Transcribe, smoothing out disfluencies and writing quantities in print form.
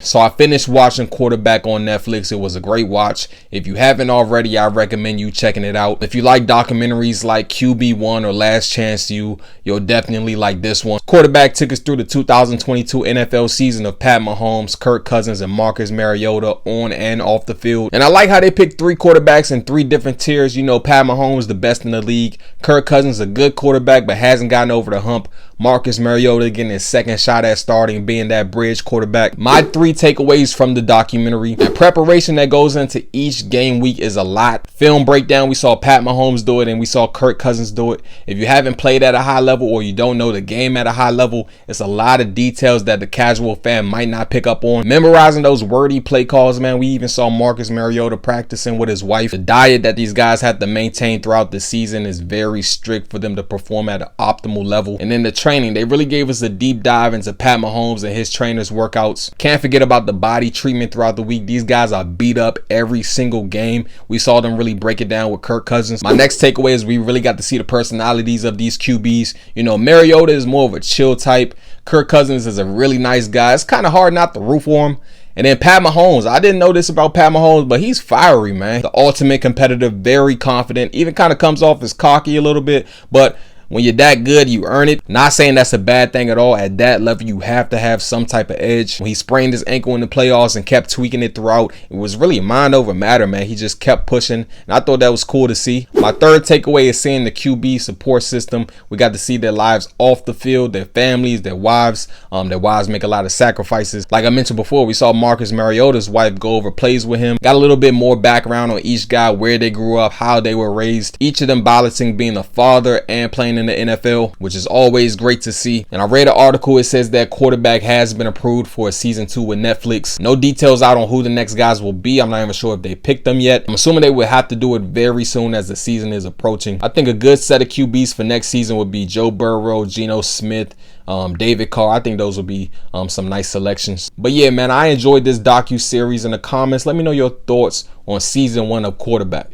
So I finished watching Quarterback on Netflix. It was a great watch. If you haven't already, I recommend you checking it out. If you like documentaries like QB1 or Last Chance U, you'll definitely like this one. Quarterback took us through the 2022 NFL season of Pat Mahomes, Kirk Cousins, and Marcus Mariota on and off the field. And I like how they picked 3 quarterbacks in 3 different tiers. You know, Pat Mahomes, the best in the league. Kirk Cousins, a good quarterback, but hasn't gotten over the hump. Marcus Mariota getting his second shot at starting, being that bridge quarterback. My 3 takeaways from the documentary. The preparation that goes into each game week is a lot. Film breakdown, we saw Pat Mahomes do it and we saw Kirk Cousins do it. If you haven't played at a high level or you don't know the game at a high level, it's a lot of details that the casual fan might not pick up on. Memorizing those wordy play calls, man. We even saw Marcus Mariota practicing with his wife. The diet that these guys have to maintain throughout the season is very strict for them to perform at an optimal level. And then the training, they really gave us a deep dive into Pat Mahomes and his trainers' workouts. Can't forget about the body treatment throughout the week. These guys are beat up every single game. We saw them really break it down with Kirk Cousins. My next takeaway is we really got to see the personalities of these QBs. You know, Mariota is more of a chill type. Kirk Cousins is a really nice guy. It's kind of hard not to root for him. And then Pat Mahomes, I didn't know this about Pat Mahomes, but he's fiery, man. The ultimate competitor, very confident, even kind of comes off as cocky a little bit, but when you're that good, you earn it. Not saying that's a bad thing at all. At that level, you have to have some type of edge. When he sprained his ankle in the playoffs and kept tweaking it throughout, it was really mind over matter, man. He just kept pushing, and I thought that was cool to see. My third takeaway is seeing the QB support system. We got to see their lives off the field, their families, their wives. Their wives make a lot of sacrifices. Like I mentioned before, we saw Marcus Mariota's wife go over plays with him. Got a little bit more background on each guy, where they grew up, how they were raised. Each of them balancing being a father and playing in the NFL, which is always great to see. And I read an article, it says that Quarterback has been approved for a season 2 with Netflix. No details out on who the next guys will be. I'm not even sure if they picked them yet. I'm assuming they would have to do it very soon as the season is approaching. I think a good set of QBs for next season would be Joe Burrow, Geno Smith, David Carr. I think those will be some nice selections. But yeah, man, I enjoyed this docu-series. In the comments, let me know your thoughts on season 1 of Quarterback.